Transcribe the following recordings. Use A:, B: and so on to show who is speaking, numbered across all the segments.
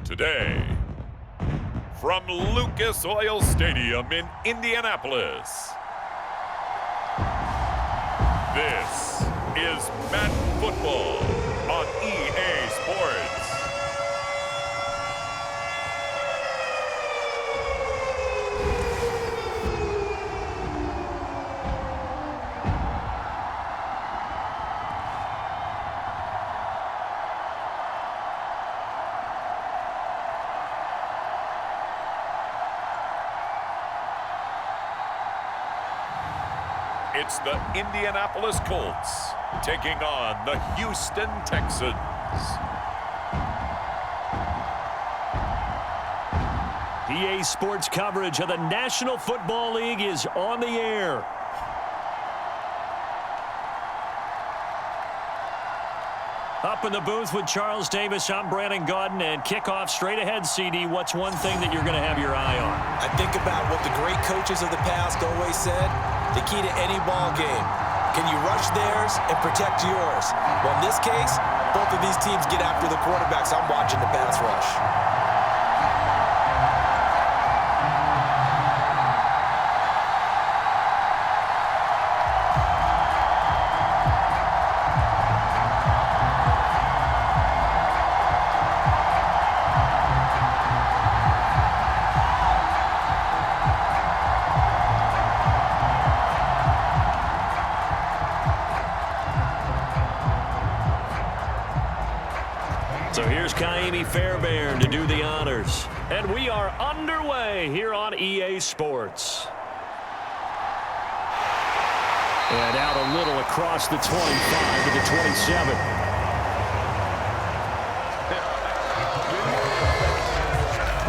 A: today, from Lucas Oil Stadium in Indianapolis, this is Madden Football on EA Sports. It's the Indianapolis Colts taking on the Houston Texans.
B: EA Sports coverage of the National Football League is on the air. Up in the booth with Charles Davis, I'm Brandon Gaudin, and kickoff straight ahead, CD. What's one thing that you're going to have your eye on?
C: I think about what the great coaches of the past always said. The key to any ball game. Can you rush theirs and protect yours? Well, in this case, both of these teams get after the quarterbacks. I'm watching the pass rush.
B: So here's Fairbairn to do the honors. And we are underway here on EA Sports. And out a little across the 25 to the 27.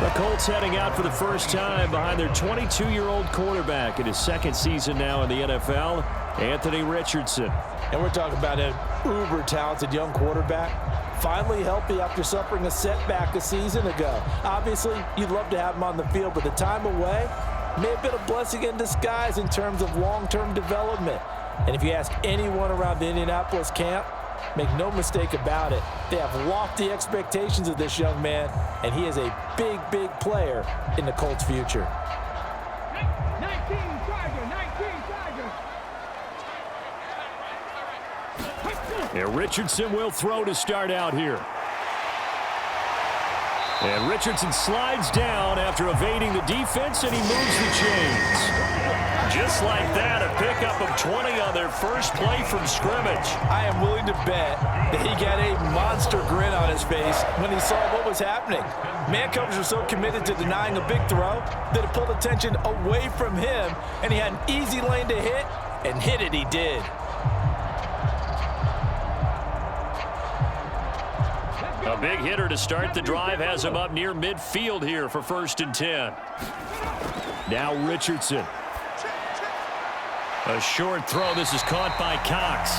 B: The Colts heading out for the first time behind their 22-year-old quarterback in his second season now in the NFL, Anthony Richardson.
C: And we're talking about an uber-talented young quarterback. Finally healthy after suffering a setback a season ago. Obviously, you'd love to have him on the field, but the time away may have been a blessing in disguise in terms of long-term development. And if you ask anyone around the Indianapolis camp, make no mistake about it, they have lofty expectations of this young man, and he is a big, big player in the Colts' future.
D: 19 Tiger.
B: And Richardson will throw to start out here. And Richardson slides down after evading the defense, and he moves the chains. Just like that, a pickup of 20 on their first play from scrimmage.
C: I am willing to bet that he got a monster grin on his face when he saw what was happening. Man coverage was so committed to denying a big throw that it pulled attention away from him, and he had an easy lane to hit, and hit it he did.
B: A big hitter to start the drive has him up near midfield here for 1st and 10. Now Richardson. A short throw. This is caught by Cox.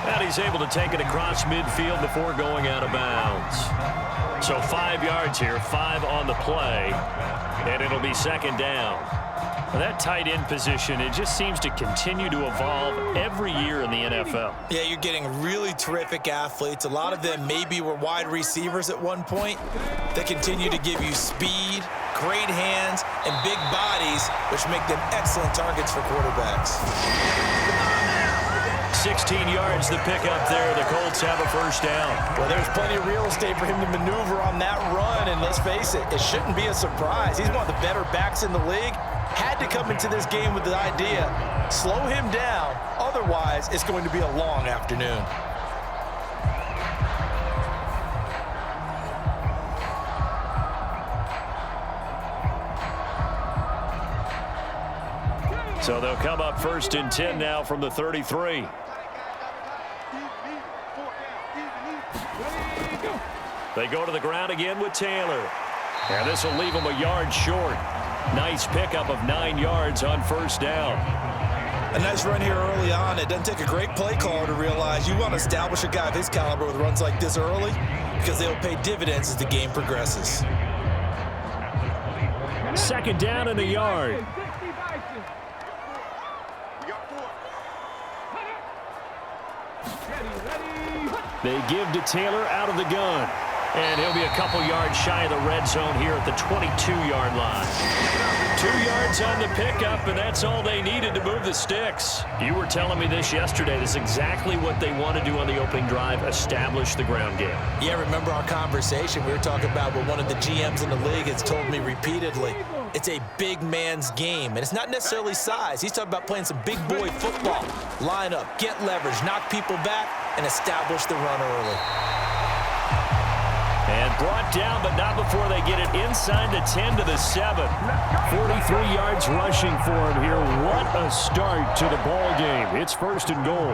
B: And he's able to take it across midfield before going out of bounds. So 5 yards here, 5 on the play, and it'll be 2nd down. That tight end position, it just seems to continue to evolve every year in the NFL.
C: Yeah, you're getting really terrific athletes. A lot of them maybe were wide receivers at one point. They continue to give you speed, great hands, and big bodies, which make them excellent targets for quarterbacks.
B: 16 yards the pickup there. The Colts have a 1st down.
C: Well, there's plenty of real estate for him to maneuver on that run, and let's face it, it shouldn't be a surprise. He's one of the better backs in the league. Had to come into this game with the idea, slow him down, otherwise it's going to be a long afternoon.
B: So they'll come up 1st and 10 now from the 33. They go to the ground again with Taylor. And this will leave him a yard short. Nice pickup of 9 yards on 1st down.
C: A nice run here early on. It doesn't take a great play caller to realize you want to establish a guy of his caliber with runs like this early because they'll pay dividends as the game progresses.
B: 2nd down and a yard. They give to Taylor out of the gun. And he'll be a couple yards shy of the red zone here at the 22-yard line. 2 yards on the pickup, and that's all they needed to move the sticks. You were telling me this yesterday. This is exactly what they want to do on the opening drive, establish the ground game.
C: Yeah, remember our conversation? We were talking about what one of the GMs in the league has told me repeatedly. It's a big man's game, and it's not necessarily size. He's talking about playing some big boy football. Line up, get leverage, knock people back, and establish the run early.
B: And brought down, but not before they get it inside the 10 to the 7.
E: 43 yards rushing for him here. What a start to the ball game. It's 1st and goal.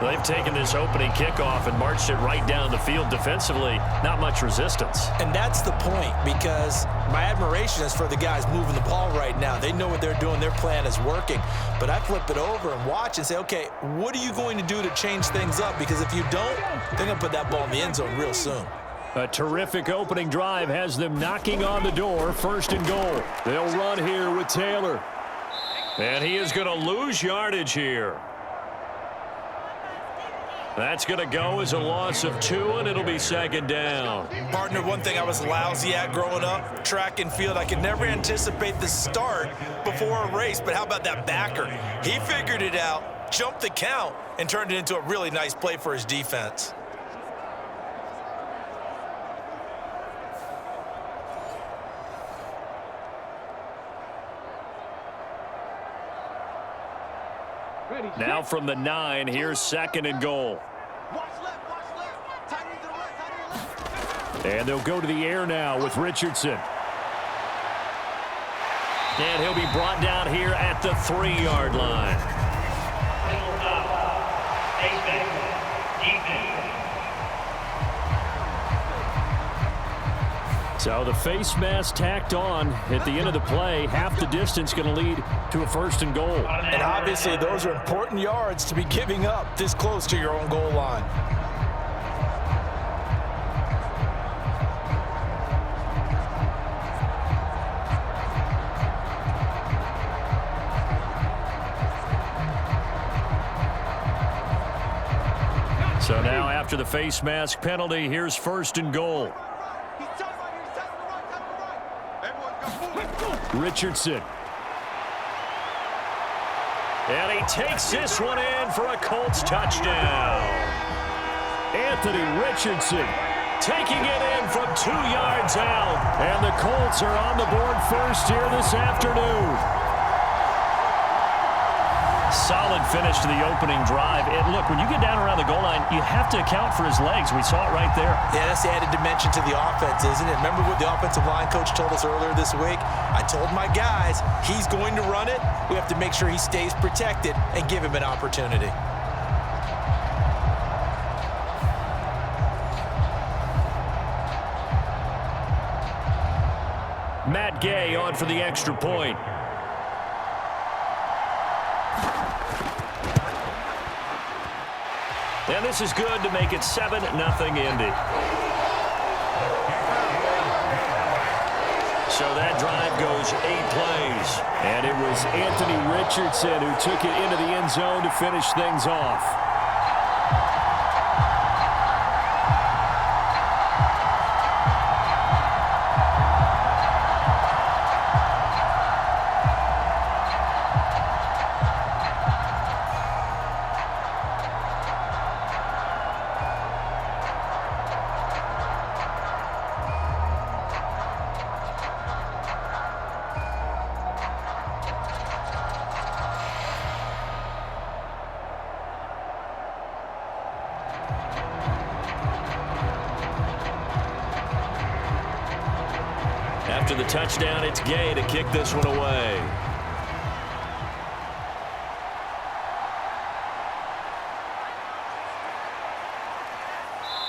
B: They've taken this opening kickoff and marched it right down the field defensively. Not much resistance.
C: And that's the point, because my admiration is for the guys moving the ball right now. They know what they're doing. Their plan is working. But I flip it over and watch and say, okay, what are you going to do to change things up? Because if you don't, they're going to put that ball in the end zone real soon.
E: A terrific opening drive has them knocking on the door. 1st and goal. They'll run here with Taylor.
B: And he is going to lose yardage here. That's going to go as a loss of 2, and it'll be 2nd down.
C: Partner, one thing I was lousy at growing up, track and field, I could never anticipate the start before a race. But how about that backer? He figured it out, jumped the count, and turned it into a really nice play for his defense.
B: Now from the 9, here's 2nd and goal.
E: And they'll go to the air now with Richardson.
B: And he'll be brought down here at the 3-yard line.
E: So the face mask tacked on at the end of the play. Half the distance going to lead to a 1st and goal.
C: And obviously those are important yards to be giving up this close to your own goal line.
B: So now after the face mask penalty, here's 1st and goal.
E: Richardson.
B: And he takes this one in for a Colts touchdown.
E: Anthony Richardson
B: Taking it in from 2 yards out.
E: And the Colts are on the board first here this afternoon.
B: Solid finish to the opening drive. And look, when you get down around the goal line, you have to account for his legs. We saw it right there.
C: Yeah, that's the added dimension to the offense, isn't it? Remember what the offensive line coach told us earlier this week? I told my guys, he's going to run it. We have to make sure he stays protected and give him an opportunity.
B: Matt Gay on for the extra point. And this is good to make it 7-0 Indy. So that drive goes 8 plays.
E: And it was Anthony Richardson who took it into the end zone to finish things off.
B: After the touchdown, it's Gay to kick this one away.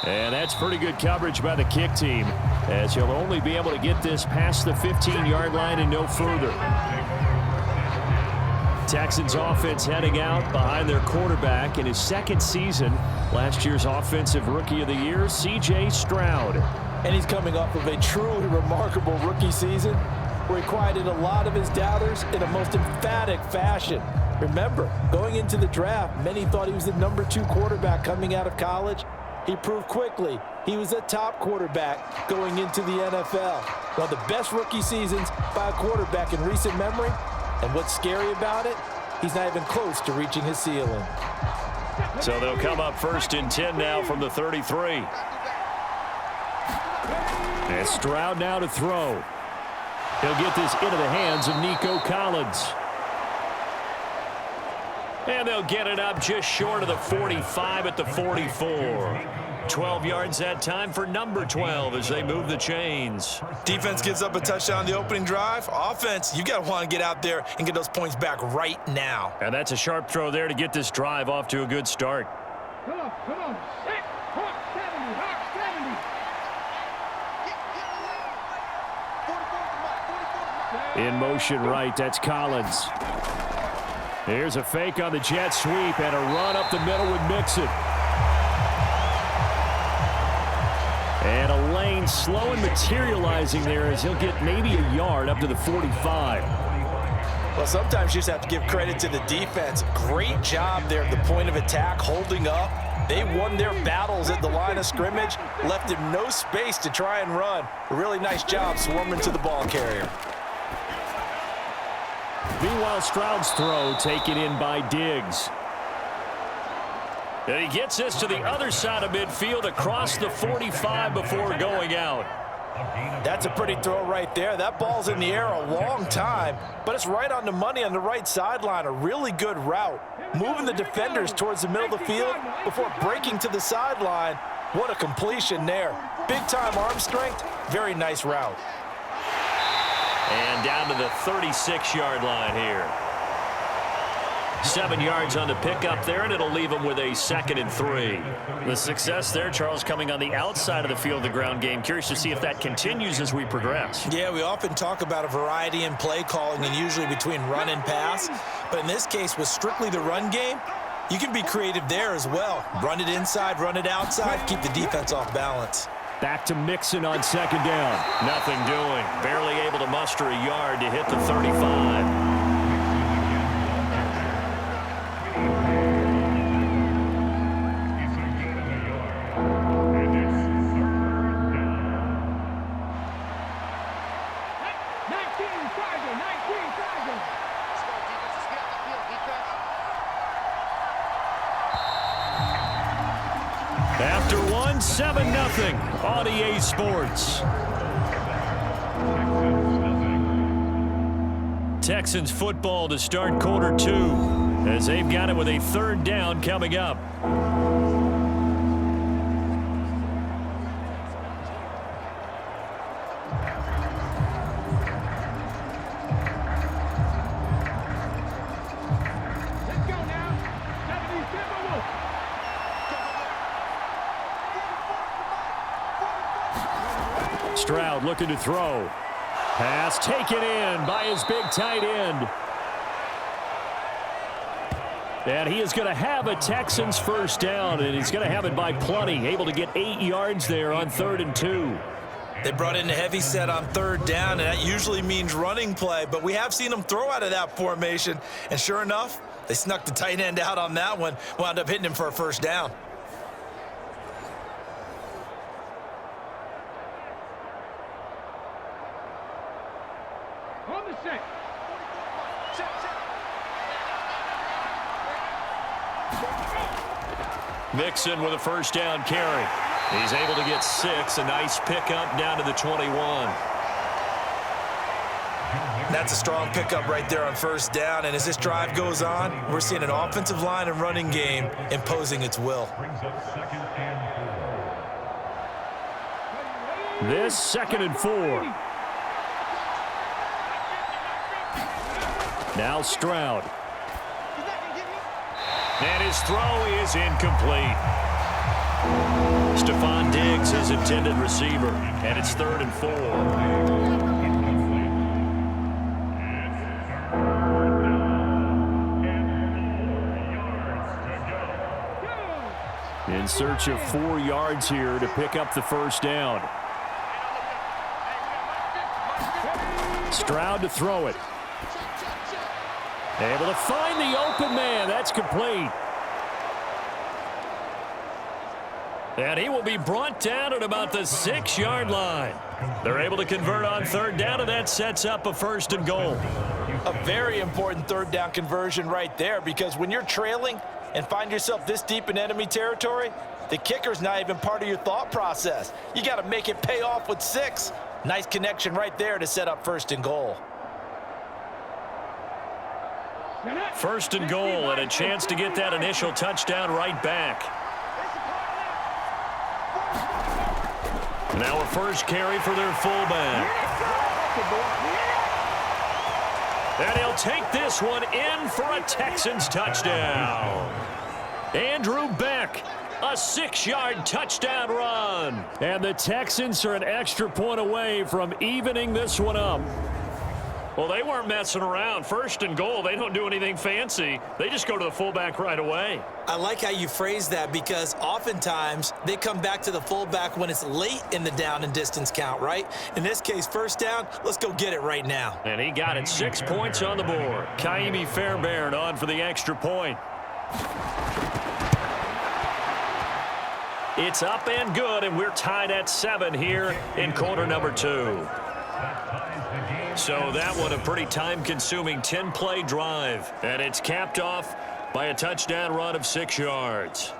E: And that's pretty good coverage by the kick team, as he'll only be able to get this past the 15-yard line and no further. Texans offense heading out behind their quarterback in his second season. Last year's Offensive Rookie of the Year, C.J. Stroud.
C: And he's coming off of a truly remarkable rookie season where he quieted a lot of his doubters in a most emphatic fashion. Remember, going into the draft, many thought he was the #2 quarterback coming out of college. He proved quickly he was a top quarterback going into the NFL. One of the best rookie seasons by a quarterback in recent memory. And what's scary about it, he's not even close to reaching his ceiling.
B: So they'll come up 1st and 10 now from the 33.
E: And Stroud now to throw. He'll get this into the hands of Nico Collins.
B: And they'll get it up just short of the 45 at the 44. 12 yards that time for number 12 as they move the chains.
F: Defense gives up a touchdown the opening drive. Offense, you got to want to get out there and get those points back right now.
B: And that's a sharp throw there to get this drive off to a good start.
D: Come on. Set. Hawk 70. Hawk 70.
E: In motion right, that's Collins. Here's a fake on the jet sweep and a run up the middle with Mixon. And a lane slow and materializing there as he'll get maybe a yard up to the 45.
F: Well, sometimes you just have to give credit to the defense. Great job there at the point of attack, holding up. They won their battles at the line of scrimmage, left him no space to try and run. A really nice job swarming to the ball carrier.
E: Meanwhile, Stroud's throw taken in by Diggs.
B: And he gets this to the other side of midfield across the 45 before going out.
C: That's a pretty throw right there. That ball's in the air a long time, but it's right on the money on the right sideline. A really good route. Moving the defenders towards the middle of the field before breaking to the sideline. What a completion there. Big-time arm strength. Very nice route.
B: And down to the 36-yard line here. 7 yards on the pickup there, and it'll leave them with a 2nd and 3. The success there, Charles, coming on the outside of the field, the ground game. Curious to see if that continues as we progress.
F: Yeah, we often talk about a variety in play calling and usually between run and pass. But in this case, with strictly the run game, you can be creative there as well. Run it inside, run it outside, keep the defense off balance.
E: Back to Mixon on 2nd down.
B: Nothing doing. Barely able to muster a yard to hit the 35.
E: After one, 7-0 on EA Sports. Texans football to start quarter 2 as they've got it with a 3rd down coming up. Stroud looking to throw. Pass taken in by his big tight end. And he is going to have a Texans 1st down, and he's going to have it by plenty. Able to get 8 yards there on 3rd and 2.
F: They brought in a heavy set on 3rd down, and that usually means running play. But we have seen them throw out of that formation. And sure enough, they snuck the tight end out on that one. Wound up hitting him for a 1st down.
D: On the set.
B: Mixon with a 1st down carry. He's able to get 6. A nice pickup down to the 21.
F: That's a strong pickup right there on 1st down. And as this drive goes on, we're seeing an offensive line and running game imposing its will.
E: This 2nd and 4. Now Stroud.
B: And his throw is incomplete. Stefon Diggs, his intended receiver. And it's 3rd and 4.
E: In search of 4 yards here to pick up the 1st down. Stroud to throw it. Able to find the open man. That's complete.
B: And he will be brought down at about the 6-yard line. They're able to convert on 3rd down, and that sets up a 1st and goal.
F: A very important 3rd down conversion right there, because when you're trailing and find yourself this deep in enemy territory, the kicker's not even part of your thought process. You got to make it pay off with 6. Nice connection right there to set up 1st and goal.
B: 1st and goal, and a chance to get that initial touchdown right back. Now a first carry for their fullback. And he'll take this one in for a Texans touchdown. Andrew Beck, a 6-yard touchdown run.
E: And the Texans are an extra point away from evening this one up.
B: Well, they weren't messing around. 1st and goal, they don't do anything fancy. They just go to the fullback right away.
F: I like how you phrase that, because oftentimes they come back to the fullback when it's late in the down and distance count, right? In this case, 1st down, let's go get it right now.
B: And he got it. 6 points on the board. Kaimi Fairbairn on for the extra point. It's up and good, and we're tied at 7 here in quarter number 2. So that one a pretty time-consuming 10-play drive. And it's capped off by a touchdown run of 6 yards.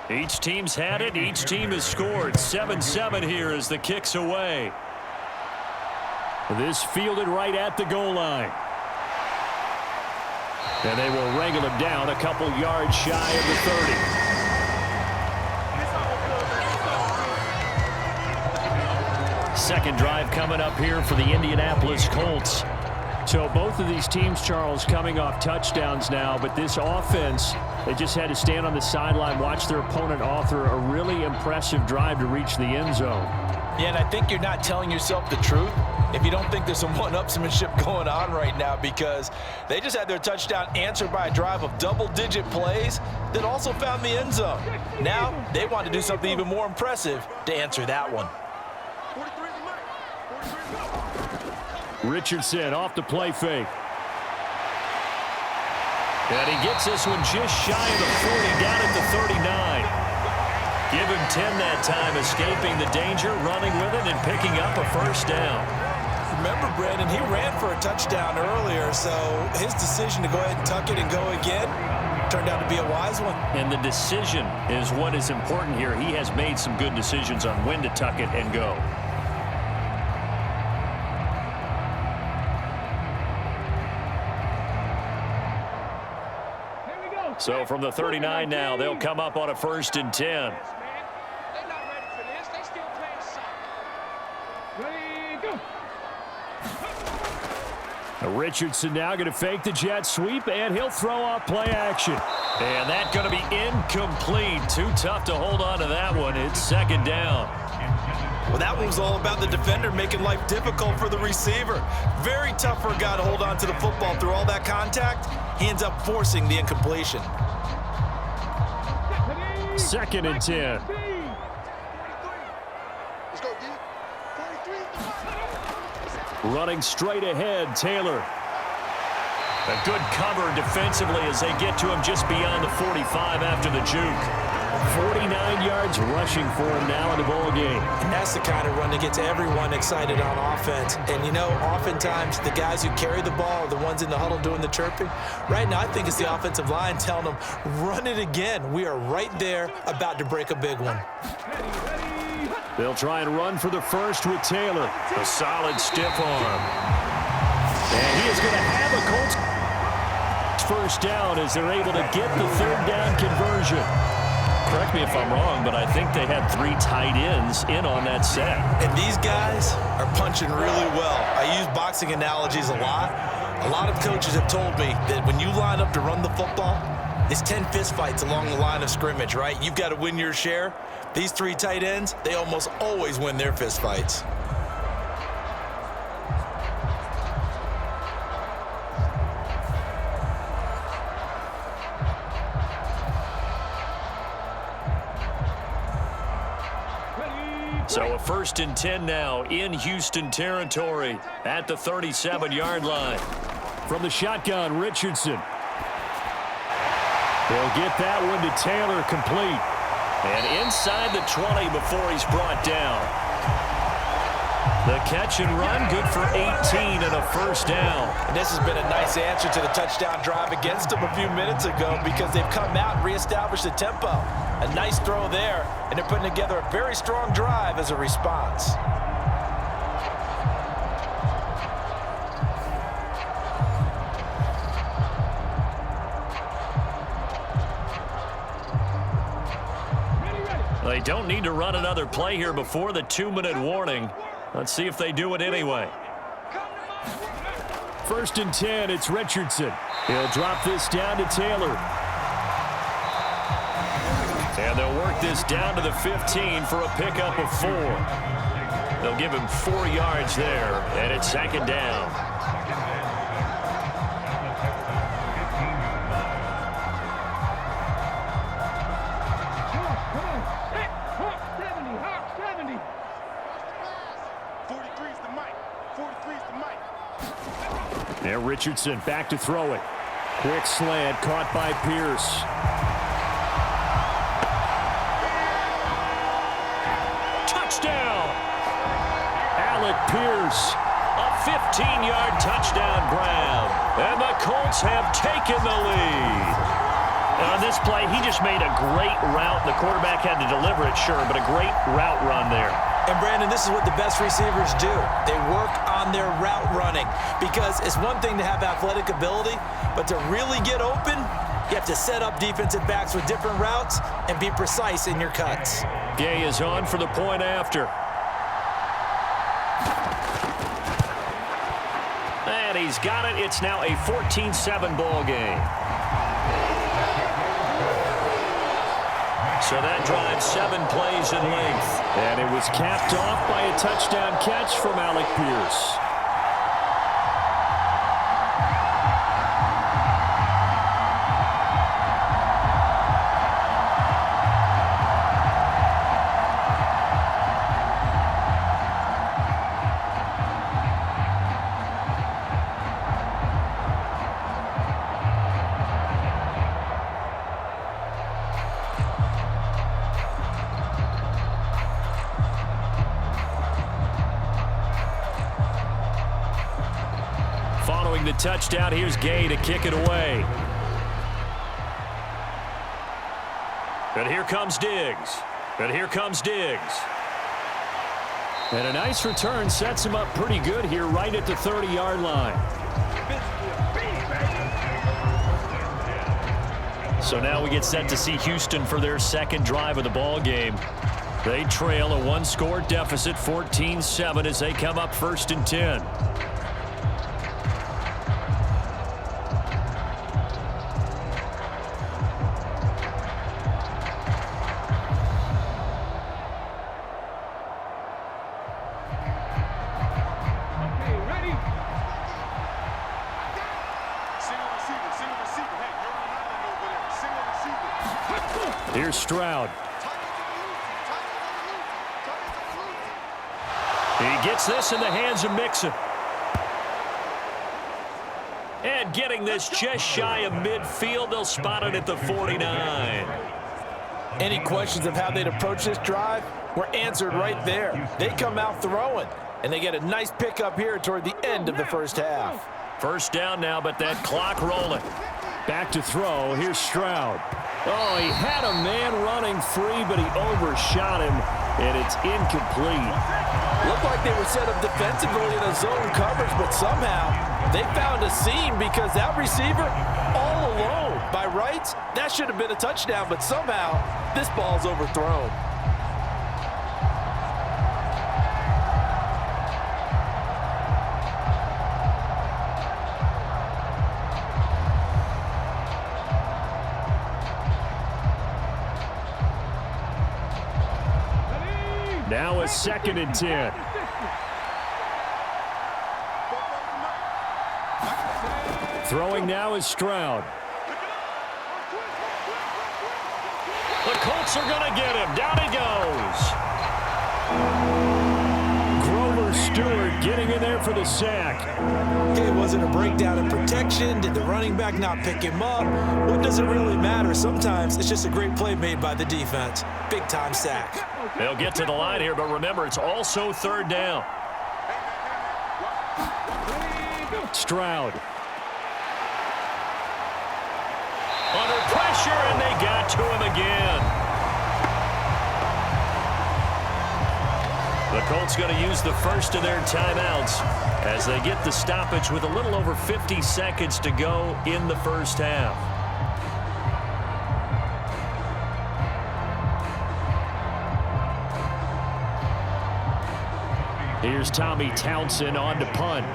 B: Each team's had it. Each team has scored. 7-7 here as the kick's away.
E: This fielded right at the goal line. And they will wrangle him down a couple yards shy of the 30. Second drive coming up here for the Indianapolis Colts. So both of these teams, Charles, coming off touchdowns now, but this offense, they just had to stand on the sideline, watch their opponent author a really impressive drive to reach the end zone.
F: Yeah, and I think you're not telling yourself the truth if you don't think there's some one-upsmanship going on right now, because they just had their touchdown answered by a drive of double-digit plays that also found the end zone. Now they want to do something even more impressive to answer that one.
E: Richardson off the play fake.
B: And he gets this one just shy of the 40, down at the 39. Give him 10 that time, escaping the danger, running with it, and picking up a 1st down.
F: Remember, Brandon, he ran for a touchdown earlier, so his decision to go ahead and tuck it and go again turned out to be a wise one.
B: And the decision is what is important here. He has made some good decisions on when to tuck it and go. So from the 39 now, they'll come up on a 1st and 10.
D: They're not ready for this. They still playing soccer. Ready, go.
E: Richardson now going to fake the jet sweep, and he'll throw off play action.
B: And that's going to be incomplete. Too tough to hold on to that one. It's 2nd down.
F: Well, that one was all about the defender making life difficult for the receiver. Very tough for a guy to hold on to the football through all that contact. He ends up forcing the incompletion.
E: 2nd and 10. Running straight ahead, Taylor.
B: A good cover defensively as they get to him just beyond the 45 after the juke.
E: 49 yards rushing for him now in the ball game.
F: And that's the kind of run that gets everyone excited on offense. And, you know, oftentimes the guys who carry the ball are the ones in the huddle doing the chirping. Right now, I think it's the offensive line telling them, run it again. We are right there about to break a big one.
E: They'll try and run for the first with Taylor.
B: A solid stiff arm.
E: And he is going to have a Colts first down as they're able to get the 3rd down conversion.
B: Correct me if I'm wrong, but I think they had 3 tight ends in on that set.
F: And these guys are punching really well. I use boxing analogies a lot. A lot of coaches have told me that when you line up to run the football, it's 10 fistfights along the line of scrimmage, right? You've got to win your share. These 3 tight ends, they almost always win their fistfights.
B: So a 1st and 10 now in Houston territory at the 37-yard line.
E: From the shotgun, Richardson. They'll get that one to Taylor, complete.
B: And inside the 20 before he's brought down. The catch and run, good for 18 and a 1st down.
F: And this has been a nice answer to the touchdown drive against them a few minutes ago because they've come out and reestablished the tempo. A nice throw there, and they're putting together a very strong drive as a response.
B: They don't need to run another play here before the 2-minute warning. Let's see if they do it anyway.
E: 1st and 10, it's Richardson. He'll drop this down to Taylor.
B: And they'll work this down to the 15 for a pickup of 4. They'll give him 4 yards there, and it's 2nd down.
E: There, Richardson back to throw it. Quick slant caught by Pierce.
B: Touchdown! Alec Pierce, a 15-yard touchdown grab. And the Colts have taken the lead.
E: On this play, he just made a great route. The quarterback had to deliver it, sure, but a great route run there.
F: And, Brandon, this is what the best receivers do. They work on their route running because it's one thing to have athletic ability, but to really get open, you have to set up defensive backs with different routes and be precise in your cuts.
B: Gay is on for the point after. And he's got it. It's now a 14-7 ball game. So that drives 7 plays in length.
E: And it was capped off by a touchdown catch from Alec Pierce. The touchdown. Here's Gay to kick it away. And here comes Diggs. And here comes Diggs. And a nice return sets him up pretty good here right at the 30-yard line. So now we get set to see Houston for their 2nd drive of the ball game. They trail a 1-score deficit, 14-7, as they come up 1st and 10. Here's Stroud. He gets this in the hands of Mixon. And getting this just shy of midfield, they'll spot it at the 49.
F: Any questions of how they'd approach this drive were answered right there. They come out throwing, and they get a nice pickup here toward the end of the 1st half.
B: 1st down now, but that clock rolling.
E: Back to throw. Here's Stroud. Oh, he had a man running free, but he overshot him, and it's incomplete.
C: Looked like they were set up defensively in a zone coverage, but somehow they found a seam because that receiver all alone. By rights, that should have been a touchdown, but somehow this ball's overthrown.
E: Now a 2nd and 10. Throwing now is Stroud.
B: The Colts are going to get him. Down he goes.
E: Stewart getting in there for the sack.
F: Okay, was it a breakdown in protection? Did the running back not pick him up? What does it really matter? Sometimes it's just a great play made by the defense. Big-time sack.
B: They'll get to the line here, but remember, it's also third down.
E: Stroud.
B: Under pressure, and they got to him again. The Colts going to use the first of their timeouts as they get the stoppage with a little over 50 seconds to go in the first half.
E: Here's Tommy Townsend on to punt.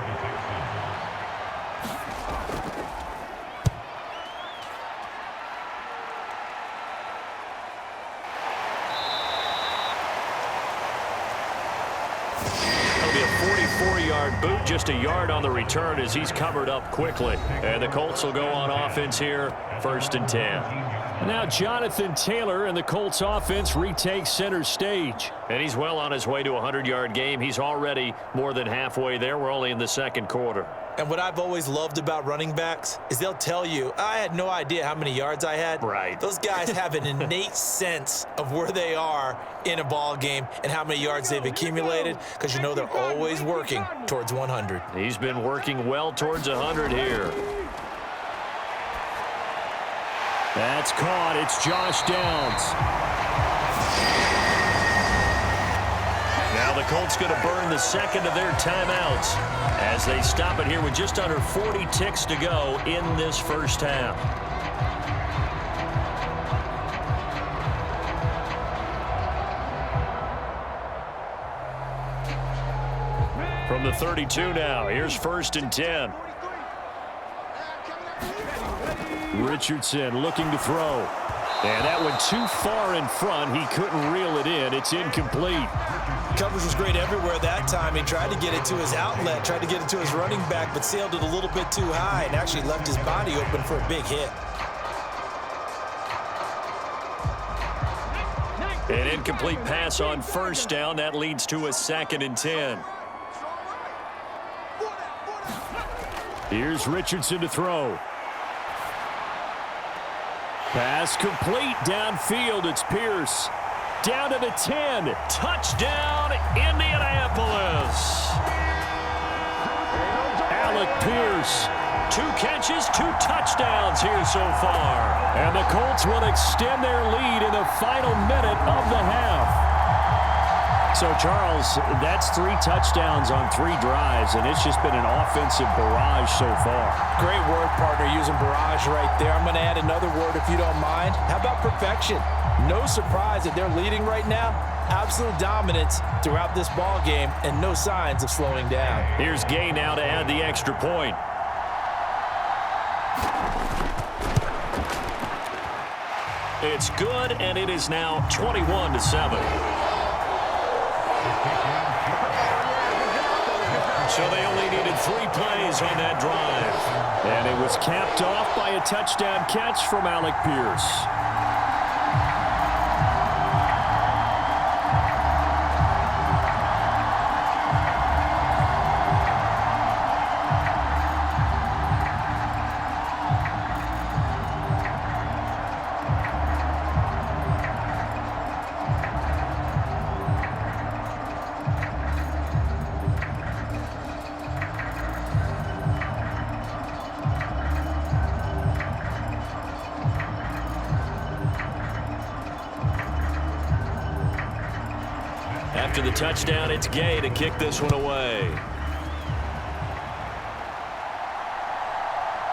B: Boot just a yard on the return as he's covered up quickly. And the Colts will go on offense here, 1st and 10.
E: Now Jonathan Taylor and the Colts offense retakes center stage.
B: And he's well on his way to a 100-yard game. He's already more than halfway there. We're only in the second quarter.
F: And what I've always loved about running backs is they'll tell you, I had no idea how many yards I had.
B: Right.
F: Those guys have an innate sense of where they are in a ball game and how many yards they've accumulated because you know they're always working towards 100.
B: He's been working well towards 100 here.
E: That's caught. It's Josh Downs.
B: Now the Colts going to burn the second of their timeouts as they stop it here with just under 40 ticks to go in this first half. From the 32 now, here's 1st and 10.
E: Richardson looking to throw. And that went too far in front. He couldn't reel it in. It's incomplete.
F: Coverage was great everywhere that time. He tried to get it to his outlet, tried to get it to his running back, but sailed it a little bit too high and actually left his body open for a big hit.
B: An incomplete pass on 1st down. That leads to a 2nd and 10.
E: Here's Richardson to throw. Pass complete downfield. It's Pierce. Down to the 10.
B: Touchdown, Indianapolis.
E: Alec Pierce.
B: 2 catches, 2 touchdowns here so far.
E: And the Colts will extend their lead in the final minute of the half. So, Charles, that's 3 touchdowns on 3 drives, and it's just been an offensive barrage so far.
C: Great word, partner, using barrage right there. I'm going to add another word if you don't mind. How about perfection? No surprise that they're leading right now. Absolute dominance throughout this ball game and no signs of slowing down.
B: Here's Gay now to add the extra point. It's good, and it is now 21-7. So they only needed 3 plays on that drive.
E: And it was capped off by a touchdown catch from Alec Pierce.
B: After the touchdown, it's Gay to kick this one away.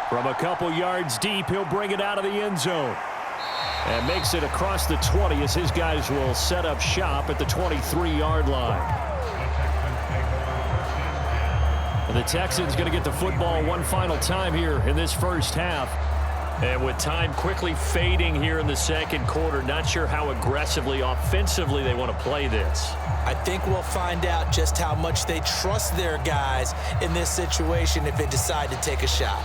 E: From a couple yards deep, he'll bring it out of the end zone. And makes it across the 20 as his guys will set up shop at the 23-yard line. And the Texans going to get the football one final time here in this first half.
B: And with time quickly fading here in the second quarter, not sure how aggressively, offensively they want to play this.
F: I think we'll find out just how much they trust their guys in this situation if they decide to take a shot.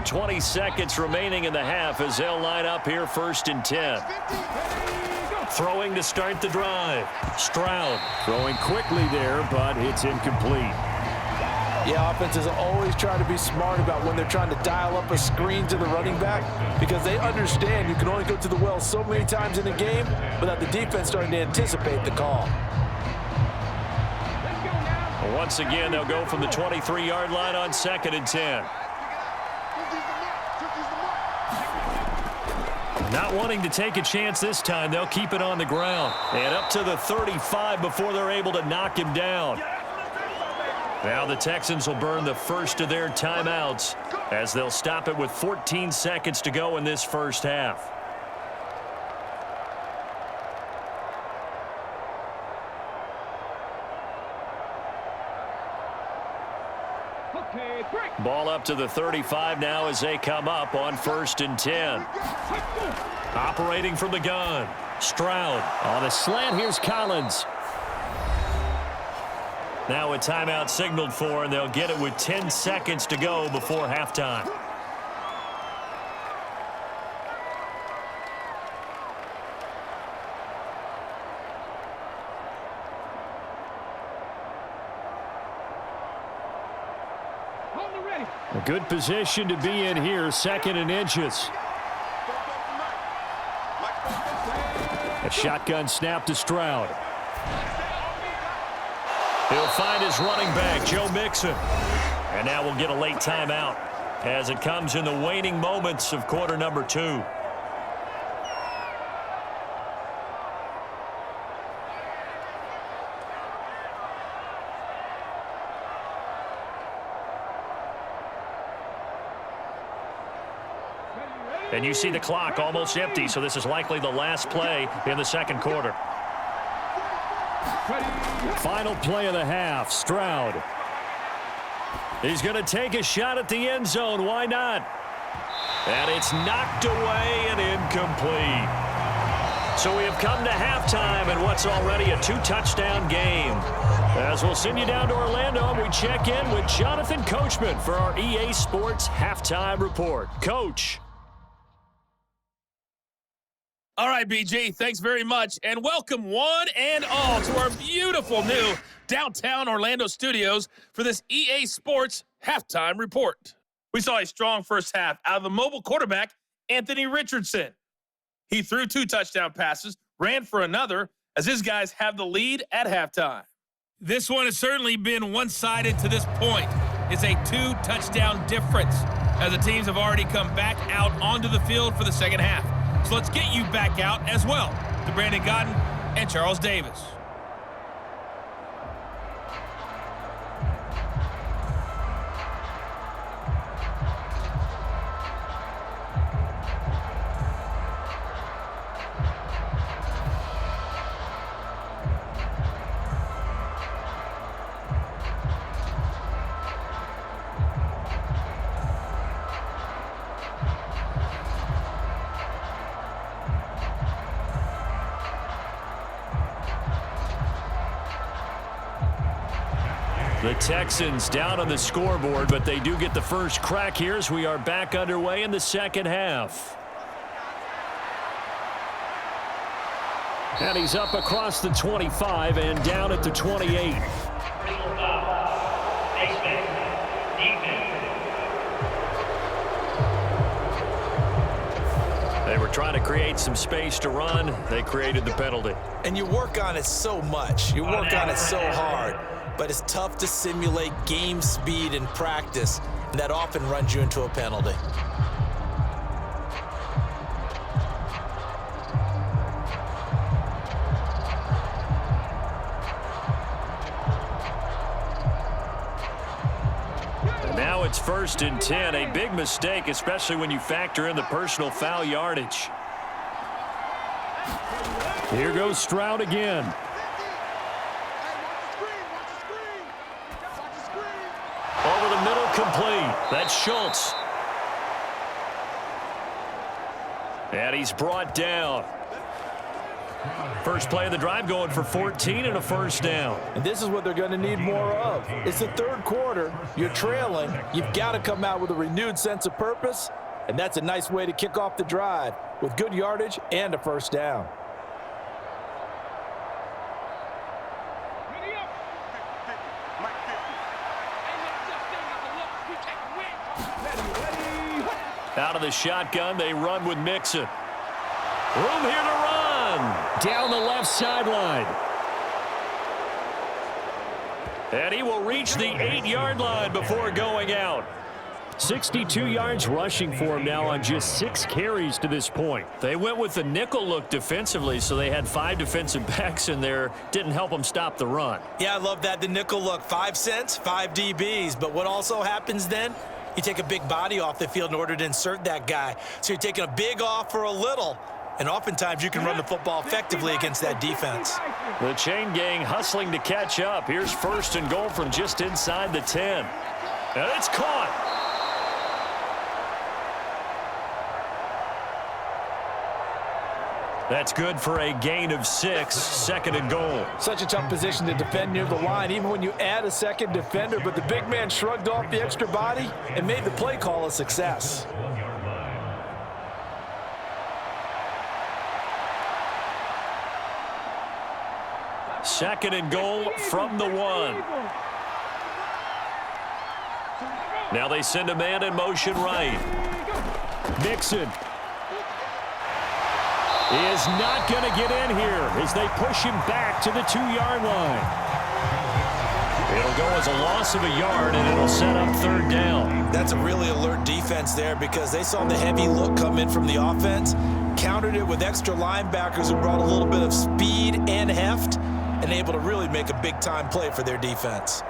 B: 20 seconds remaining in the half as they'll line up here 1st and 10. Throwing to start the drive. Stroud
E: Throwing quickly there, but it's incomplete.
C: Yeah, offenses always try to be smart about when they're trying to dial up a screen to the running back because they understand you can only go to the well so many times in a game without the defense starting to anticipate the call.
B: Once again, they'll go from the 23-yard line on 2nd and 10. Not wanting to take a chance this time, they'll keep it on the ground. And up to the 35 before they're able to knock him down. Now the Texans will burn the first of their timeouts as they'll stop it with 14 seconds to go in this first half. Ball up to the 35 now as they come up on 1st and 10. Operating from the gun. Stroud.
E: On a slant, here's Collins.
B: Now a timeout signaled for, and they'll get it with 10 seconds to go before halftime.
E: A good position to be in here, 2nd and inches. A shotgun snap to Stroud.
B: He'll find his running back, Joe Mixon. And now we'll get a late timeout as it comes in the waning moments of quarter number 2. And you see the clock almost empty, so this is likely the last play in the second quarter.
E: Final play of the half, Stroud.
B: He's going to take a shot at the end zone. Why not? And it's knocked away and incomplete. So we have come to halftime in what's already a 2-touchdown game. As we'll send you down to Orlando, and we check in with Jonathan Coachman for our EA Sports Halftime Report. Coach.
G: All right, BG, thanks very much, and welcome one and all to our beautiful new downtown Orlando studios for this EA Sports Halftime Report. We saw a strong first half out of the mobile quarterback, Anthony Richardson. He threw 2 touchdown passes, ran for another, as his guys have the lead at halftime. This one has certainly been one-sided to this point. It's a 2-touchdown difference, as the teams have already come back out onto the field for the second half. So let's get you back out as well to Brandon Godden and Charles Davis.
B: The Texans down on the scoreboard, but they do get the first crack here as we are back underway in the second half. And he's up across the 25 and down at the 28. They were trying to create some space to run. They created the penalty.
F: And you work on it so much. You work on it so hard. But it's tough to simulate game speed in practice, and that often runs you into a penalty.
B: And now it's 1st and 10, a big mistake, especially when you factor in the personal foul yardage.
E: Here goes Stroud again.
B: Over the middle, complete. That's Schultz. And he's brought down.
E: First play of the drive going for 14 and a first down.
C: And this is what they're going to need more of. It's the third quarter. You're trailing. You've got to come out with a renewed sense of purpose, and that's a nice way to kick off the drive with good yardage and a first down.
E: Out of the shotgun, they run with Mixon. Room here to run. Down the left sideline. And he will reach the 8-yard line before going out. 62 yards rushing for him now on just 6 carries to this point. They went with the nickel look defensively, so they had 5 defensive backs in there. Didn't help them stop the run.
F: Yeah, I love that, the nickel look. 5 cents, 5 DBs. But what also happens then? You take a big body off the field in order to insert that guy. So you're taking a big off for a little. And oftentimes you can run the football effectively against that defense.
E: The chain gang hustling to catch up. Here's first and goal from just inside the 10. And it's caught. That's good for a gain of 6, second and goal.
C: Such a tough position to defend near the line, even when you add a second defender, but the big man shrugged off the extra body and made the play call a success.
E: Second and goal from the 1. Now they send a man in motion right. Mixon is not going to get in here as they push him back to the 2-yard line. It'll go as a loss of a yard, and it'll set up third down.
F: That's a really alert defense there because they saw the heavy look come in from the offense, countered it with extra linebackers who brought a little bit of speed and heft, and able to really make a big-time play for their defense.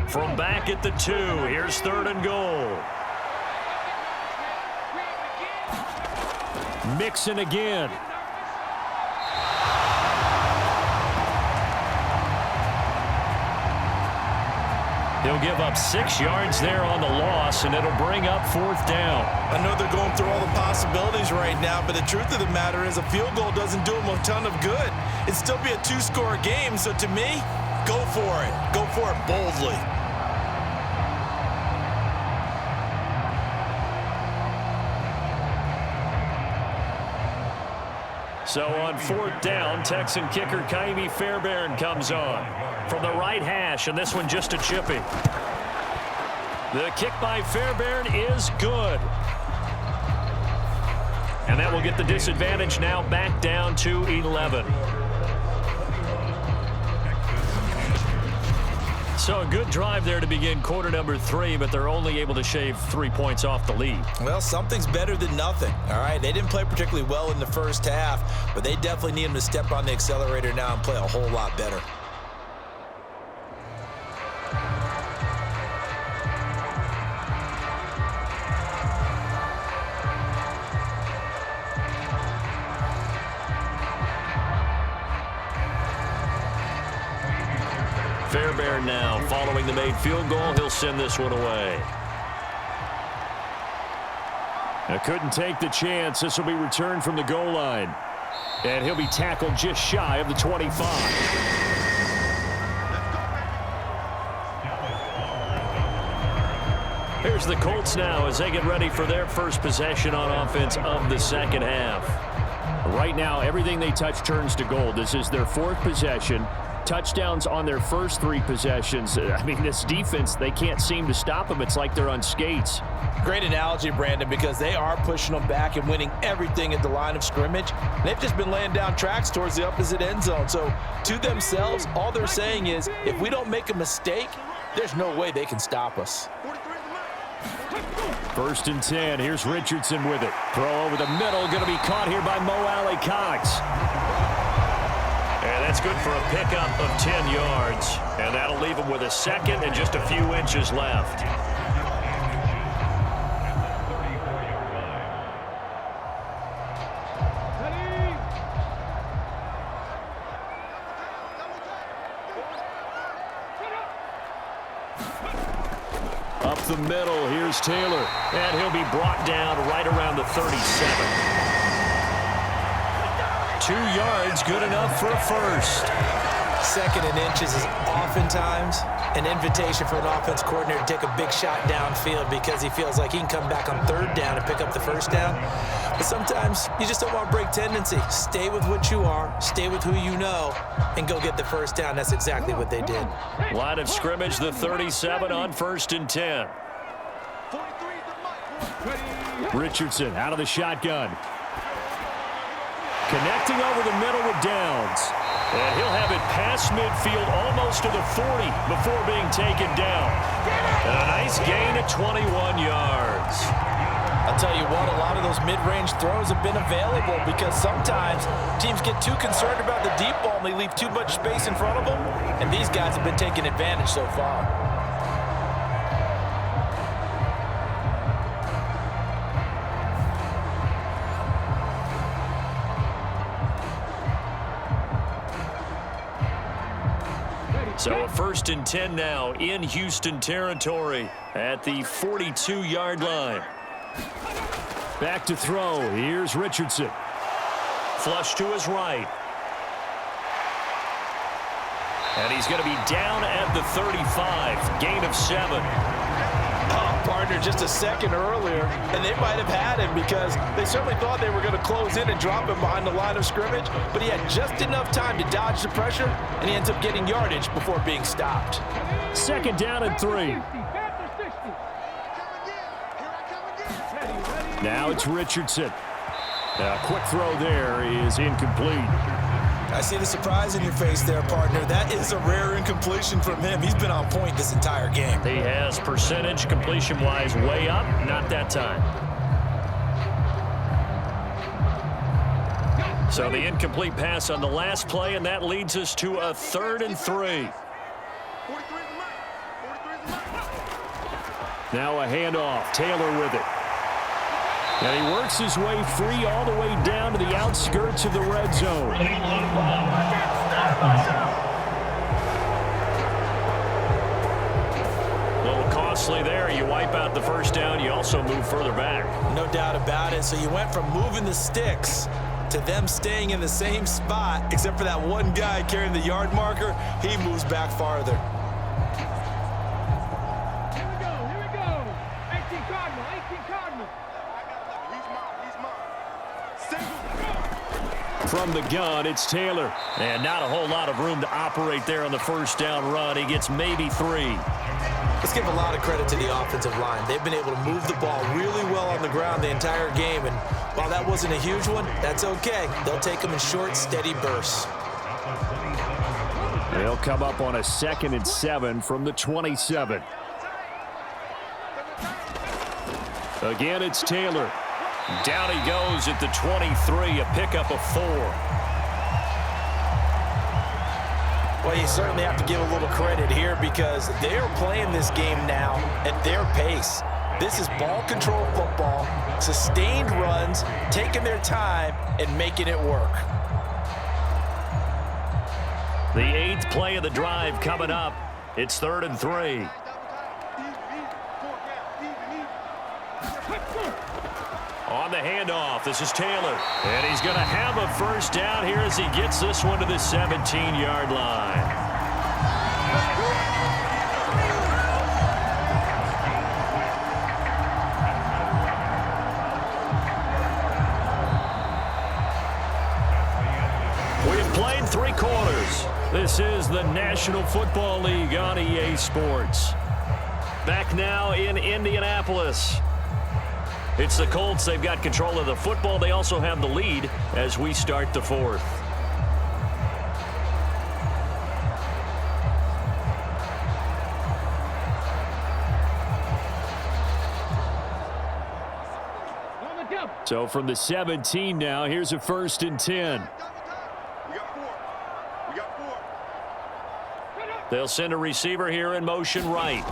E: From back at the 2, here's third and goal. Mixon again. He'll give up 6 yards there on the loss, and it'll bring up fourth down.
F: I know they're going through all the possibilities right now, but the truth of the matter is a field goal doesn't do them a ton of good. It'd still be a 2-score game, so to me, go for it. Go for it boldly.
E: So on fourth down, Texan kicker Kaimi Fairbairn comes on from the right hash, and this one just a chippy. The kick by Fairbairn is good. And that will get the disadvantage now back down to 11. So a good drive there to begin quarter number 3, but they're only able to shave 3 points off the lead.
F: Well, something's better than nothing, all right? They didn't play particularly well in the first half, but they definitely need them to step on the accelerator now and play a whole lot better.
E: Fairbairn now following the made field goal. He'll send this one away. I couldn't take the chance. This will be returned from the goal line. And he'll be tackled just shy of the 25. Here's the Colts now as they get ready for their first possession on offense of the second half. Right now, everything they touch turns to gold. This is their 4th possession. Touchdowns on their first 3 possessions. I mean, this defense, they can't seem to stop them. It's like they're on skates.
C: Great analogy, Brandon, because they are pushing them back and winning everything at the line of scrimmage. They've just been laying down tracks towards the opposite end zone. So to themselves, all they're saying is, if we don't make a mistake, there's no way they can stop us.
E: First and 10. Here's Richardson with it. Throw over the middle. Going to be caught here by Mo Alley-Cox. And that's good for a pickup of 10 yards. And that'll leave him with a second and just a few inches left.
B: up the middle. Here's Taylor. And he'll be brought down right around the 37. 2 yards, good enough for a first.
F: Second and inches is oftentimes an invitation for an offense coordinator to take a big shot downfield because he feels like he can come back on third down and pick up the first down. But sometimes you just don't want to break tendency. Stay with what you are, stay with who you know, and go get the first down. That's exactly what they did.
B: Line of scrimmage, the 37 on 1st and 10.
E: Richardson out of the shotgun. Connecting over the middle with Downs. And he'll have it past midfield almost to the 40 before being taken down. And a nice gain of 21 yards.
F: I'll tell you what, a lot of those mid-range throws have been available because sometimes teams get too concerned about the deep ball and they leave too much space in front of them. And these guys have been taking advantage so far.
B: So a 1st and 10 now in Houston territory at the 42-yard line.
E: Back to throw. Here's Richardson.
B: Flush to his right. And he's going to be down at the 35. Gain of 7.
F: Partner just a second earlier, and they might have had him because they certainly thought they were going to close in and drop him behind the line of scrimmage, but he had just enough time to dodge the pressure, and he ends up getting yardage before being stopped.
E: 2nd down and 3. Now it's Richardson. A quick throw there is incomplete.
F: I see the surprise in your face there, partner. That is a rare incompletion from him. He's been on point this entire game.
B: He has percentage completion-wise way up. Not that time. So the incomplete pass on the last play, and that leads us to a 3rd and 3.
E: Now a handoff. Taylor with it. And he works his way free all the way down to the outskirts of the red zone.
B: A little costly there. You wipe out the first down. You also move further back.
F: No doubt about it. So you went from moving the sticks to them staying in the same spot, except for that one guy carrying the yard marker. He moves back farther.
D: Here we go. 18 Cardinal, 18 Cardinal.
E: From the gun, it's Taylor.
B: And not a whole lot of room to operate there on the first down run. He gets maybe 3.
F: Let's give a lot of credit to the offensive line. They've been able to move the ball really well on the ground the entire game. And while that wasn't a huge one, that's okay. They'll take them in short, steady bursts.
E: They'll come up on a 2nd and 7 from the 27. Again, it's Taylor.
B: Down he goes at the 23, a pickup of 4.
F: Well, you certainly have to give a little credit here because they are playing this game now at their pace. This is ball control football, sustained runs, taking their time and making it work.
B: The 8th play of the drive coming up. It's 3rd and 3. On the handoff, this is Taylor. And he's going to have a first down here as he gets this one to the 17-yard line. We've played 3 quarters. This is the National Football League on EA Sports. Back now in Indianapolis. It's the Colts. They've got control of the football. They also have the lead as we start the 4th.
E: So from the 17 now, here's a 1st and 10.
B: They'll send a receiver here in motion right.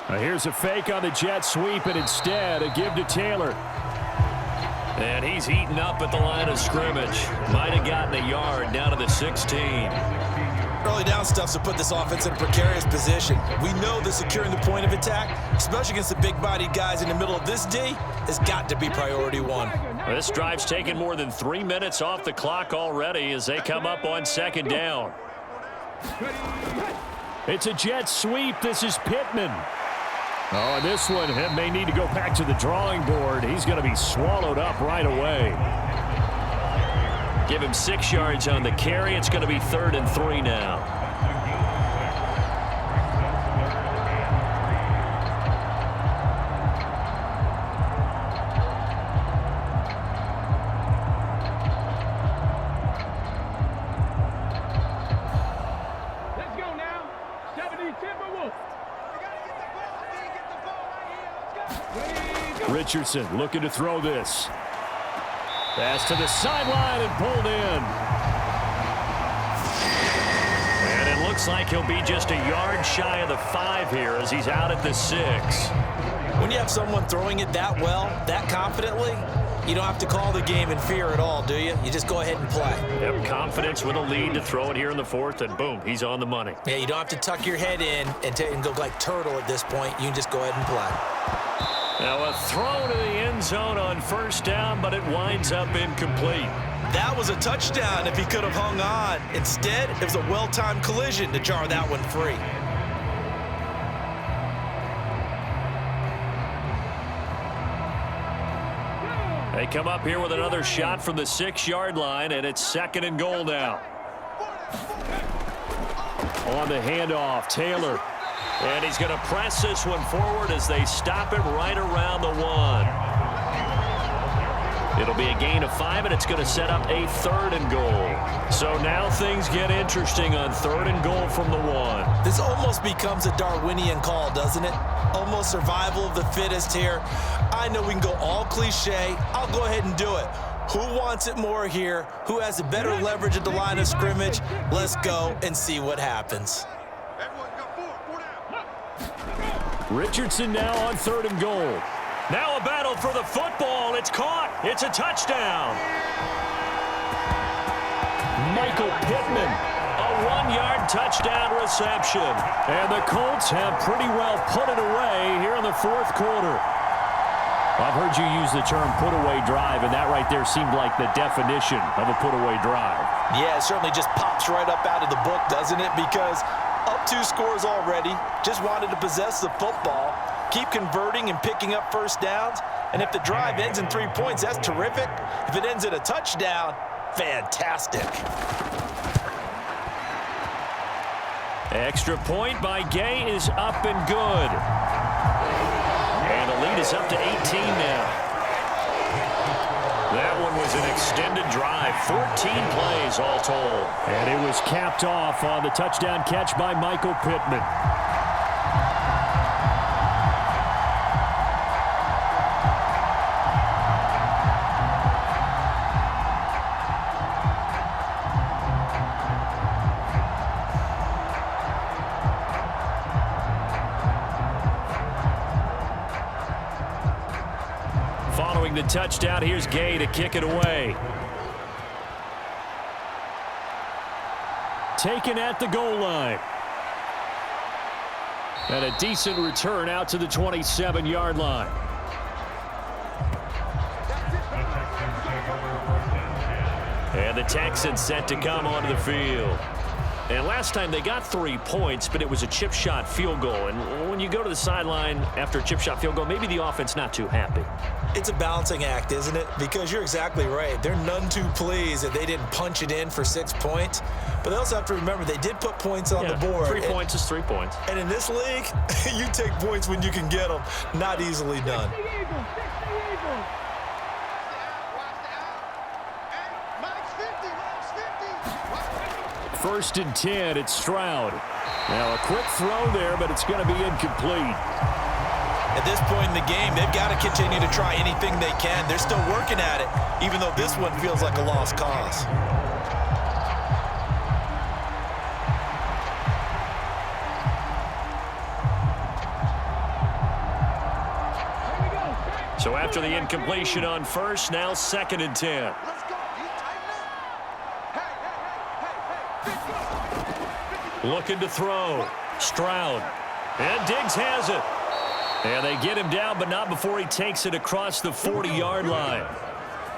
E: Here's a fake on the jet sweep, and instead a give to Taylor.
B: And he's eaten up at the line of scrimmage. Might have gotten a yard down to the 16.
F: Early down stuffs to put this offense in a precarious position. We know that securing the point of attack, especially against the big-bodied guys in the middle of this D, has got to be priority one.
B: This drive's taken more than 3 minutes off the clock already as they come up on second down.
E: It's a jet sweep. This is Pittman. Oh, this one may need to go back to the drawing board. He's going to be swallowed up right away.
B: Give him 6 yards on the carry. It's going to be 3rd and 3 now.
D: Let's go now. 70 Timberwolves.
E: Richardson looking to throw this. Pass to the sideline and pulled in.
B: And it looks like he'll be just a yard shy of the 5 here as he's out at the 6.
F: When you have someone throwing it that well, that confidently, you don't have to call the game in fear at all, do you? You just go ahead and play.
B: Have confidence with a lead to throw it here in the 4th, and boom, he's on the money.
F: Yeah, you don't have to tuck your head in and go like turtle at this point. You can just go ahead and play.
B: Now a throw to the end zone on 1st down, but it winds up incomplete.
F: That was a touchdown if he could have hung on. Instead, it was a well-timed collision to jar that one free.
B: They come up here with another shot from the 6-yard line, and it's 2nd and goal now.
E: On the handoff, Taylor.
B: And he's going to press this one forward as they stop it right around the 1. It'll be a gain of 5, and it's going to set up a 3rd and goal. So now things get interesting on 3rd and goal from the 1.
F: This almost becomes a Darwinian call, doesn't it? Almost survival of the fittest here. I know we can go all cliche. I'll go ahead and do it. Who wants it more here? Who has the better leverage at the line of scrimmage? Let's go and see what happens.
E: Richardson now on 3rd and goal.
B: Now a battle for the football. It's caught. It's a touchdown.
E: Michael Pittman.
B: A 1-yard touchdown reception.
E: And the Colts have pretty well put it away here in the 4th quarter. I've heard you use the term put-away drive, and that right there seemed like the definition of a put-away drive.
F: Yeah, it certainly just pops right up out of the book, doesn't it? Because up 2 scores already, just wanted to possess the football, keep converting and picking up 1st downs, and if the drive ends in 3 points, that's terrific. If it ends in a touchdown, fantastic.
B: Extra point by Gay is up and good. And the lead is up to 18 now. That one was an extended drive, 14 plays all told.
E: And it was capped off on the touchdown catch by Michael Pittman.
B: Following the touchdown, here's Gay to kick it away.
E: Taken at the goal line. And a decent return out to the 27-yard line.
B: And the Texans set to come onto the field. And last time they got 3 points, but it was a chip shot field goal. And when you go to the sideline after a chip shot field goal, maybe the offense not too happy.
F: It's a balancing act, isn't it? Because you're exactly right. They're none too pleased that they didn't punch it in for 6 points. But they also have to remember they did put points on the board.
B: 3 points is 3 points.
F: And in this league, you take points when you can get them. Not easily done.
E: First and 10, it's Stroud. Now a quick throw there, but it's going to be incomplete.
F: At this point in the game, they've got to continue to try anything they can. They're still working at it, even though this one feels like a lost cause.
B: So after the incompletion on first, now 2nd and 10. Looking to throw. Stroud. And Diggs has it. And they get him down, but not before he takes it across the 40-yard line.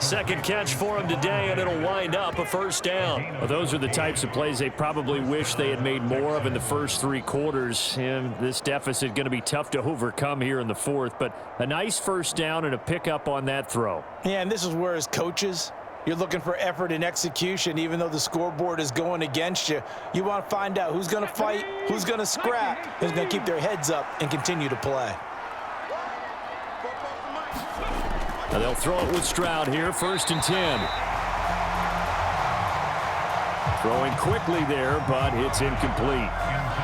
B: Second catch for him today, and it'll wind up a first down.
E: Well, those are the types of plays they probably wish they had made more of in the first 3 quarters. And this deficit going to be tough to overcome here in the fourth. But a nice first down and a pickup on that throw.
C: Yeah, and this is where, as coaches, you're looking for effort and execution. Even though the scoreboard is going against you, you want to find out who's going to fight, who's going to scrap, who's going to keep their heads up and continue to play.
E: Now they'll throw it with Stroud here, 1st and 10. Throwing quickly there, but it's incomplete.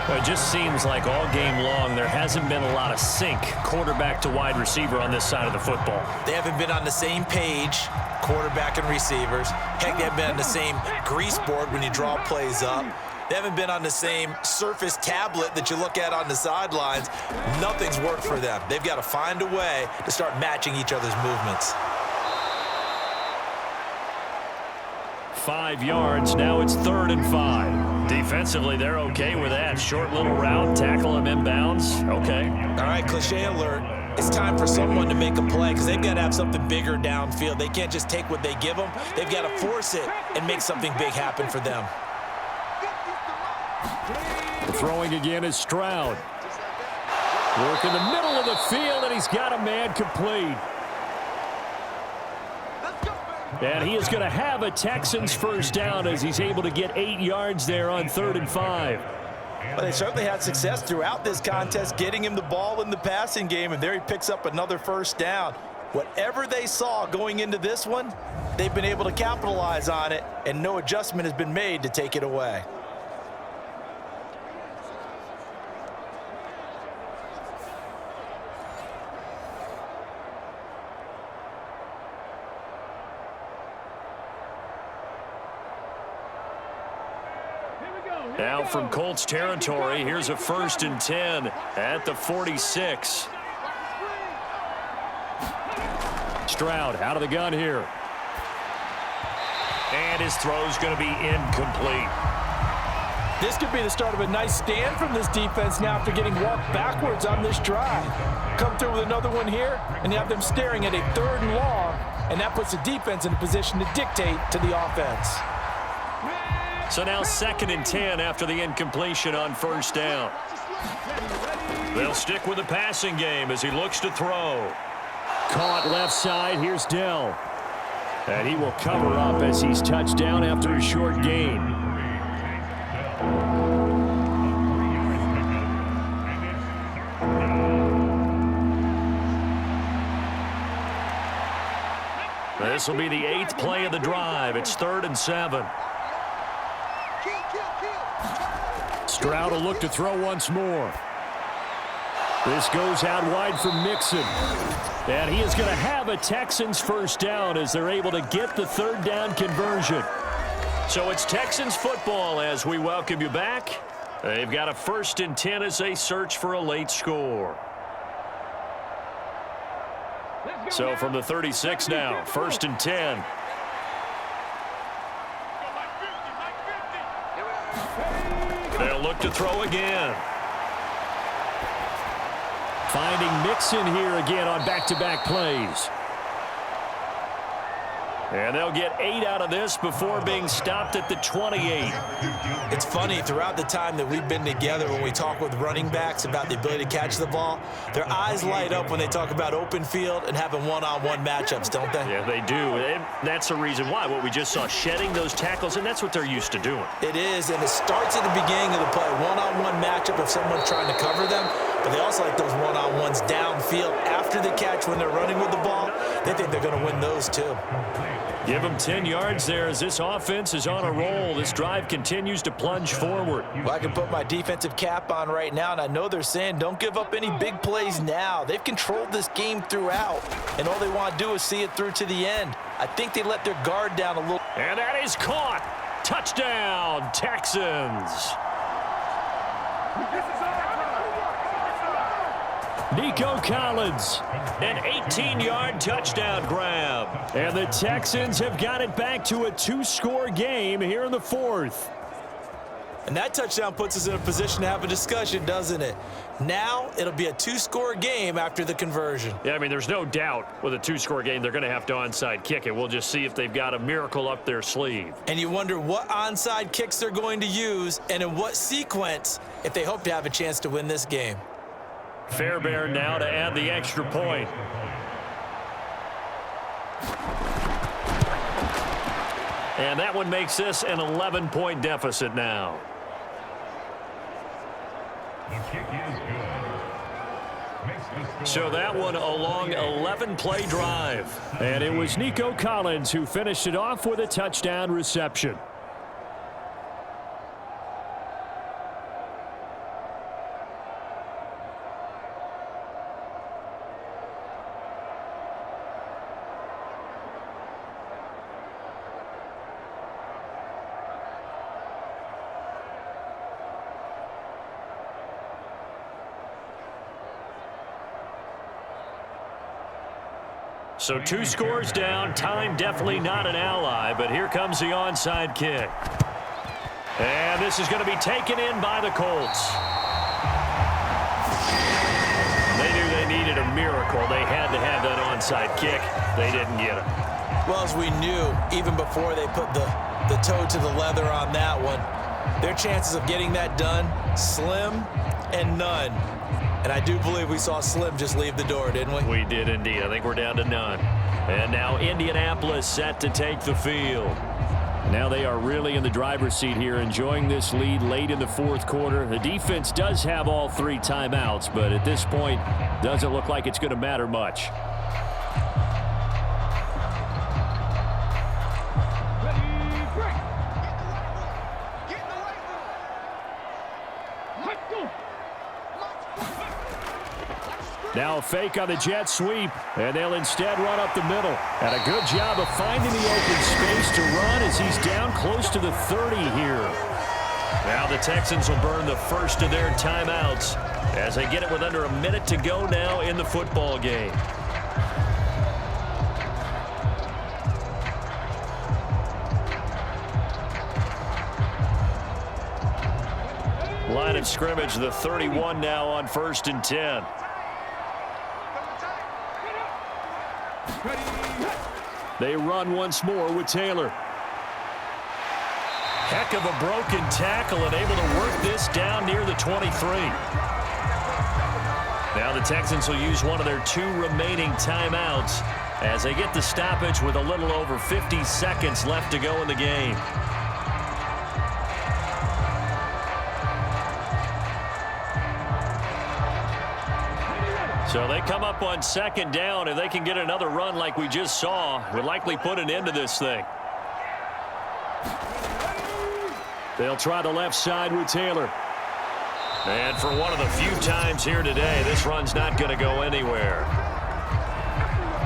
B: Well, it just seems like all game long there hasn't been a lot of sync quarterback to wide receiver on this side of the football.
F: They haven't been on the same page, quarterback and receivers. Heck, they haven't been on the same grease board when you draw plays up. They haven't been on the same surface tablet that you look at on the sidelines. Nothing's worked for them. They've got to find a way to start matching each other's movements.
B: 5 yards. Now it's 3rd and 5. Defensively, they're okay with that. Short little route, tackle him inbounds. Okay.
F: All right, cliche alert. It's time for someone to make a play because they've got to have something bigger downfield. They can't just take what they give them. They've got to force it and make something big happen for them.
E: Throwing again is Stroud. Work in the middle of the field, and he's got a man complete. And he is going to have a Texans first down as he's able to get 8 yards there on 3rd and 5.
F: Well, they certainly had success throughout this contest getting him the ball in the passing game, and there he picks up another first down. Whatever they saw going into this one, they've been able to capitalize on it, and no adjustment has been made to take it away.
B: Now from Colts territory, here's a 1st and 10 at the 46.
E: Stroud out of the gun here.
B: And his throw's going to be incomplete.
C: This could be the start of a nice stand from this defense now after getting walked backwards on this drive. Come through with another one here, and you have them staring at a 3rd and long, and that puts the defense in a position to dictate to the offense.
B: So now 2nd and 10 after the incompletion on 1st down. They'll stick with the passing game as he looks to throw.
E: Caught left side. Here's Dell. And he will cover up as he's touched down after a short gain.
B: This will be the 8th play of the drive. It's 3rd and 7.
E: Stroud will look to throw once more. This goes out wide for Mixon. And he is going to have a Texans first down as they're able to get the 3rd down conversion.
B: So it's Texans football as we welcome you back. They've got a 1st and 10 as they search for a late score. So from the 36 now, 1st and 10. They'll look to throw again.
E: Finding Mixon here again on back-to-back plays.
B: And they'll get 8 out of this before being stopped at the 28.
F: It's funny, throughout the time that we've been together, when we talk with running backs about the ability to catch the ball, their eyes light up when they talk about open field and having one-on-one matchups, don't they?
B: Yeah, they do. And that's the reason why. What we just saw, shedding those tackles, and that's what they're used to doing.
F: It is, and it starts at the beginning of the play. One-on-one matchup if someone's trying to cover them, but they also like those one-on-ones downfield after the catch when they're running with the ball. They think they're going to win those too.
B: Give them 10 yards there as this offense is on a roll. This drive continues to plunge forward.
F: Well, I can put my defensive cap on right now, and I know they're saying don't give up any big plays now. They've controlled this game throughout, and all they want to do is see it through to the end. I think they let their guard down a little.
B: And that is caught. Touchdown, Texans.
E: Nico Collins.
B: An 18-yard touchdown grab.
E: And the Texans have got it back to a 2-score game here in the 4th.
F: And that touchdown puts us in a position to have a discussion, doesn't it? Now it'll be a 2-score game after the conversion.
B: Yeah, I mean, there's no doubt with a 2-score game they're going to have to onside kick it. We'll just see if they've got a miracle up their sleeve.
F: And you wonder what onside kicks they're going to use and in what sequence if they hope to have a chance to win this game.
B: Fairbairn now to add the extra point. And that one makes this an 11-point deficit now.
H: The kick is good.
B: So that one a long 11-play drive.
E: And it was Nico Collins who finished it off with a touchdown reception.
B: So 2 scores down, time definitely not an ally, but here comes the onside kick. And this is going to be taken in by the Colts. They knew they needed a miracle. They had to have that onside kick. They didn't get it.
F: Well, as we knew, even before they put the toe to the leather on that one, their chances of getting that done, slim and none. And I do believe we saw Slim just leave the door, didn't we?
B: We did indeed. I think we're down to none. And now Indianapolis set to take the field.
E: Now they are really in the driver's seat here, enjoying this lead late in the 4th quarter. The defense does have all 3 timeouts, but at this point, doesn't look like it's going to matter much. Now a fake on the jet sweep, and they'll instead run up the middle. And a good job of finding the open space to run as he's down close to the 30 here.
B: Now the Texans will burn the first of their timeouts as they get it with under a minute to go now in the football game. Line of scrimmage, the 31 now on 1st and 10.
E: They run once more with Taylor.
B: Heck of a broken tackle and able to work this down near the 23. Now the Texans will use one of their 2 remaining timeouts as they get the stoppage with a little over 50 seconds left to go in the game. So they come up on 2nd down. If they can get another run like we just saw, would likely put an end to this thing.
E: They'll try the left side with Taylor.
B: And for one of the few times here today, this run's not going to go anywhere.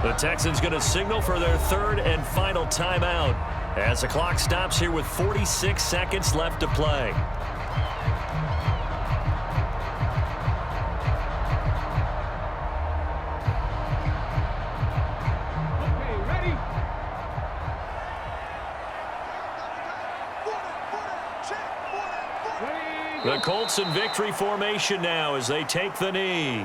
B: The Texans going to signal for their 3rd and final timeout as the clock stops here with 46 seconds left to play. The Colts in victory formation now as they take the knee.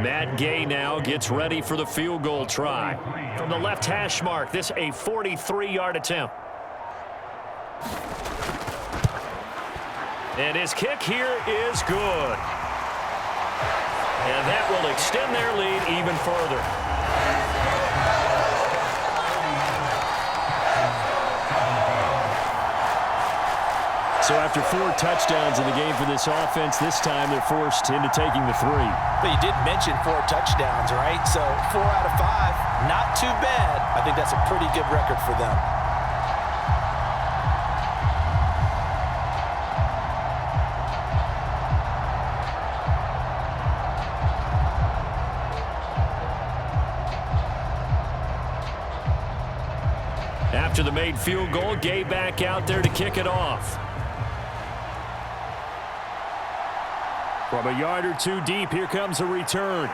B: Matt Gay now gets ready for the field goal try. From the left hash mark, this a 43-yard attempt. And his kick here is good. And that will extend their lead even further.
E: So after 4 touchdowns in the game for this offense, this time they're forced into taking the 3.
F: But you did mention 4 touchdowns, right? So 4 out of 5, not too bad. I think that's a pretty good record for them.
B: After the made field goal, Gay back out there to kick it off.
E: From a yard or two deep, here comes a return.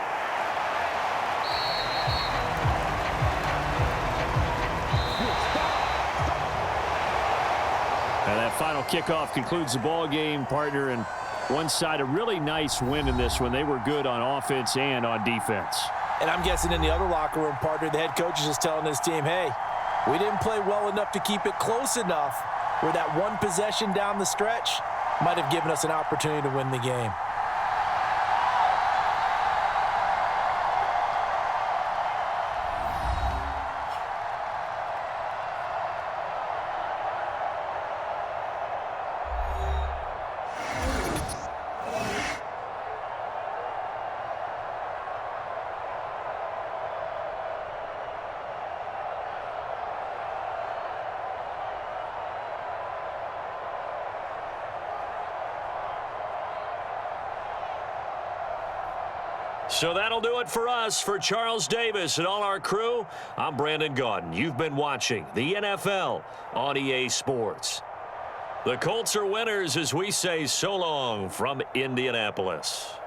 E: And that final kickoff concludes the ball game, partner. And one side, a really nice win in this one. They were good on offense and on defense.
C: And I'm guessing in the other locker room, partner, the head coach is just telling his team, hey, we didn't play well enough to keep it close enough where that one possession down the stretch might have given us an opportunity to win the game.
B: So that'll do it for us. For Charles Davis and all our crew, I'm Brandon Gaudin. You've been watching the NFL on EA Sports. The Colts are winners as we say so long from Indianapolis.